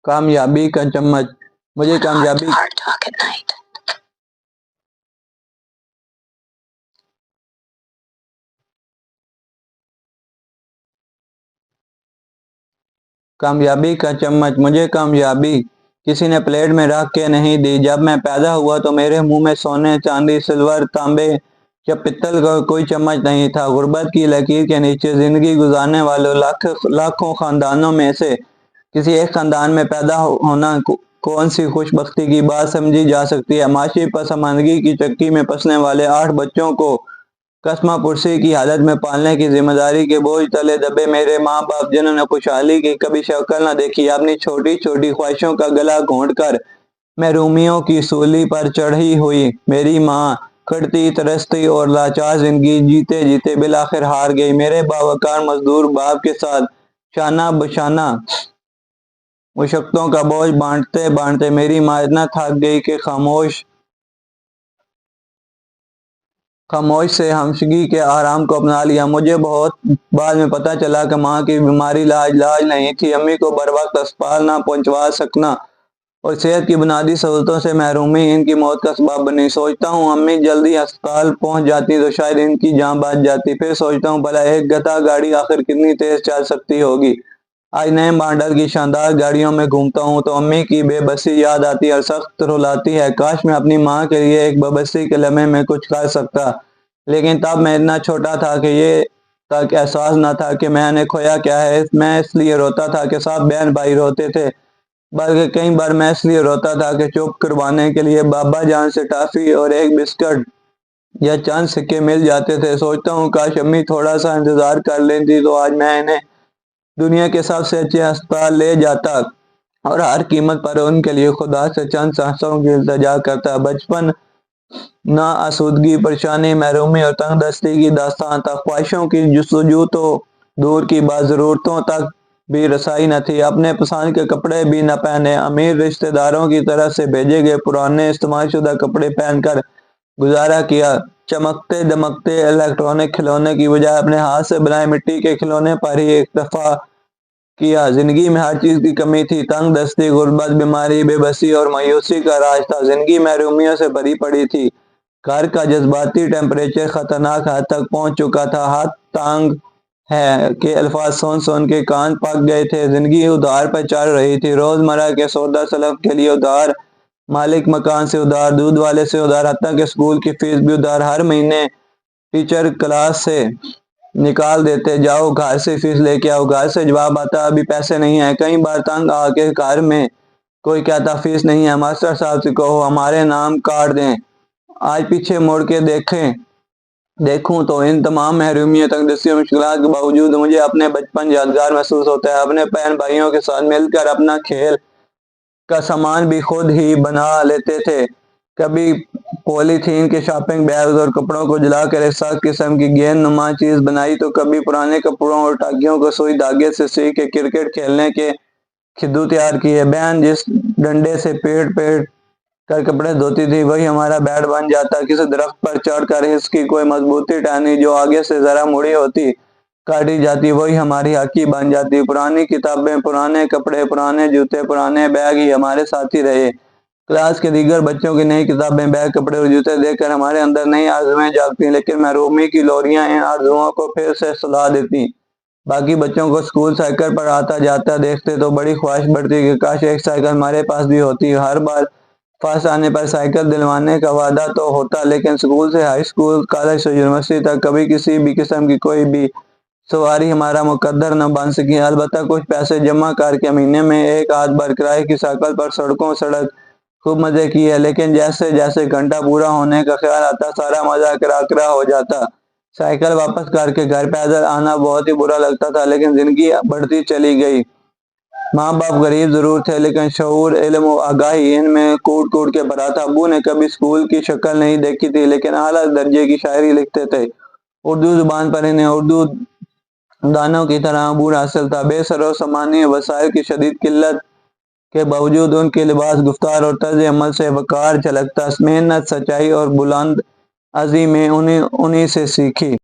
کامیابی کا چمچ، مجھے کامیابی کا چمچ، مجھے کامیابی کسی نے پلیٹ میں رکھ کے نہیں دی۔ جب میں پیدا ہوا تو میرے منہ میں سونے، چاندی، سلور، تانبے یا پتل کا کوئی چمچ نہیں تھا۔ غربت کی لکیر کے نیچے زندگی گزارنے والوں لاکھوں خاندانوں میں سے کسی ایک خاندان میں پیدا ہونا کون سی خوش بختی کی بات سمجھی جا سکتی ہے؟ معاشی پسماندگی کی چکی میں پسنے والے 8 بچوں کو قسمہ پرسی کی حالت میں پالنے کی ذمہ داری کے بوجھ تلے دبے میرے ماں باپ، جنہوں نے خوشحالی کی کبھی شکل نہ دیکھی، اپنی چھوٹی چھوٹی خواہشوں کا گلا گھونٹ کر محرومیوں کی سولی پر چڑھی ہوئی میری ماں، کٹتی ترستی اور لاچار زندگی جیتے جیتے بالآخر ہار گئی۔ میرے باوقار مزدور باپ کے ساتھ شانہ بشانہ مشقتوں کا بوجھ بانٹتے بانٹتے میری ماں اتنا تھک گئی کہ خاموش سے ہمشگی کے آرام کو اپنا لیا۔ مجھے بہت بعد میں پتہ چلا کہ ماں کی بیماری لاج نہیں تھی۔ امی کو بر وقت اسپتال نہ پہنچوا سکنا اور صحت کی بنیادی سہولتوں سے محرومی ان کی موت کا سبب بنی۔ سوچتا ہوں امی جلدی ہسپتال پہنچ جاتی تو شاید ان کی جان بچ جاتی۔ پھر سوچتا ہوں بھلا ایک گدھا گاڑی آخر کتنی تیز چل سکتی ہوگی۔ آج نئے ماڈل کی شاندار گاڑیوں میں گھومتا ہوں تو امی کی بے بسی یاد آتی ہے اور سخت رلاتی ہے۔ کاش میں اپنی ماں کے لیے ایک بے بسی کے لمحے میں کچھ کر سکتا، لیکن تب میں اتنا چھوٹا تھا کہ یہ تک احساس نہ تھا کہ میں نے کھویا کیا ہے۔ میں اس لیے روتا تھا کہ سب بہن بھائی روتے تھے، بلکہ کئی بار میں اس لیے روتا تھا کہ چپ کروانے کے لیے بابا جان سے ٹافی اور ایک بسکٹ یا چند سکے مل جاتے تھے۔ سوچتا ہوں کاش امی تھوڑا سا انتظار کر لیتی تو آج میں انہیں دنیا کے سب سے اچھے ہسپتال لے جاتا اور ہر قیمت پر ان کے لیے خدا سے چند سانسوں کی التجا کرتا۔ بچپن نا آسودگی، پریشانی، محرومی اور تنگ دستی کی داستان تھا۔ خواہشوں کی جستجو تو دور کی بات، ضرورتوں تک بھی رسائی نہ تھی۔ اپنے پسند کے کپڑے بھی نہ پہنے، امیر رشتہ داروں کی طرف سے بھیجے گئے پرانے استعمال شدہ کپڑے پہن کر گزارا کیا۔ چمکتے دمکتے الیکٹرانک کھلونے کی بجائے اپنے ہاتھ سے بنائے مٹی کے کھلونے پر ہی اکتفا کیا۔ زندگی میں ہر چیز کی کمی تھی، تنگ دستی، غربت، بیماری، بے بسی اور مایوسی کا راج تھا۔ زندگی محرومیوں سے بھری پڑی تھی۔ گھر کا جذباتی ٹمپریچر خطرناک حد تک پہنچ چکا تھا۔ حد تنگ ہے کہ الفاظ سن کے کان پک گئے تھے۔ زندگی ادھار پر چل رہی تھی، روزمرہ کے سودا سلف کے لیے ادھار، مالک مکان سے ادھار، دودھ والے سے ادھار، حتیٰ کہ اسکول کی فیس بھی ادھار۔ ہر مہینے ٹیچر کلاس سے نکال دیتے، جاؤ گھر سے فیس لے کے آؤ۔ گھر سے جواب آتا ابھی پیسے نہیں ہیں۔ کئی بار تنگ آ کے گھر میں کوئی کہتا فیس نہیں ہے، ماسٹر صاحب سے کہو ہمارے نام کاٹ دیں۔ آج پیچھے مڑ کے دیکھوں تو ان تمام محرومیوں، تنگ دستی اور مشکلات کے باوجود مجھے اپنے بچپن یادگار محسوس ہوتا ہے۔ اپنے بہن بھائیوں کے ساتھ مل کر اپنا کھیل کا سامان بھی خود ہی بنا لیتے تھے۔ کبھی پولی تھین کے شاپنگ بیگز اور کپڑوں کو جلا کر ایک سخت قسم کی گیند نما چیز بنائی تو کبھی پرانے کپڑوں اور ٹاکیوں کو سوئی دھاگے سے سی کے کرکٹ کھیلنے کے کھدو تیار کیے۔ بہن جس ڈنڈے سے پیٹ کر کپڑے دھوتی تھی وہی ہمارا بیٹ بن جاتا۔ کسی درخت پر چڑھ کر اس کی کوئی مضبوطی ٹہنی جو آگے سے ذرا مڑی ہوتی کاٹی جاتی وہی ہماری ہاکی بن جاتی۔ پرانی کتابیں، پرانے کپڑے، پرانے جوتے، پرانے بیگ ہی ہمارے ساتھی رہے۔ کلاس کے دیگر بچوں کی نئی کتابیں، بیگ، کپڑے اور جوتے دیکھ کر ہمارے اندر نئی آرزوئیں جاگتی، لیکن محرومی کی لوریاں ان آرزوؤں کو پھر سے سلا دیتی۔ باقی بچوں کو اسکول سائیکل پر آتا جاتا دیکھتے تو بڑی خواہش بڑھتی کہ کاش ایک سائیکل ہمارے پاس بھی ہوتی۔ ہر بار فرسٹ آنے پر سائیکل دلوانے کا وعدہ تو ہوتا، لیکن اسکول سے ہائی اسکول، کالج سے یونیورسٹی تک کبھی کسی بھی قسم کی کوئی بھی سواری ہمارا مقدر نہ بن سکی۔ البتہ کچھ پیسے جمع کر کے مہینے میں ایک آدھ بار کرائے کی سائیکل پر سڑک خوب مزے کیے، لیکن جیسے جیسے گھنٹہ پورا ہونے کا خیال آتا سارا مزہ کراکرا ہو جاتا۔ سائیکل واپس کر کے گھر پیدل آنا بہت ہی برا لگتا تھا، لیکن زندگی بڑھتی چلی گئی۔ ماں باپ غریب ضرور تھے، لیکن شعور، علم و آگاہی ان میں کوٹ کوٹ کے بھرا تھا۔ ابو نے کبھی اسکول کی شکل نہیں دیکھی تھی، لیکن اعلیٰ درجے کی شاعری لکھتے تھے۔ اردو زبان پر انہیں اردو دانوں کی طرح عبور حاصل تھا۔ بے سر و سامانیہ وسائل کی شدید قلت کے باوجود ان کے لباس، گفتار اور طرز عمل سے وقار جھلکتا۔ محنت، سچائی اور بلند عزمی انہی سے سیکھی۔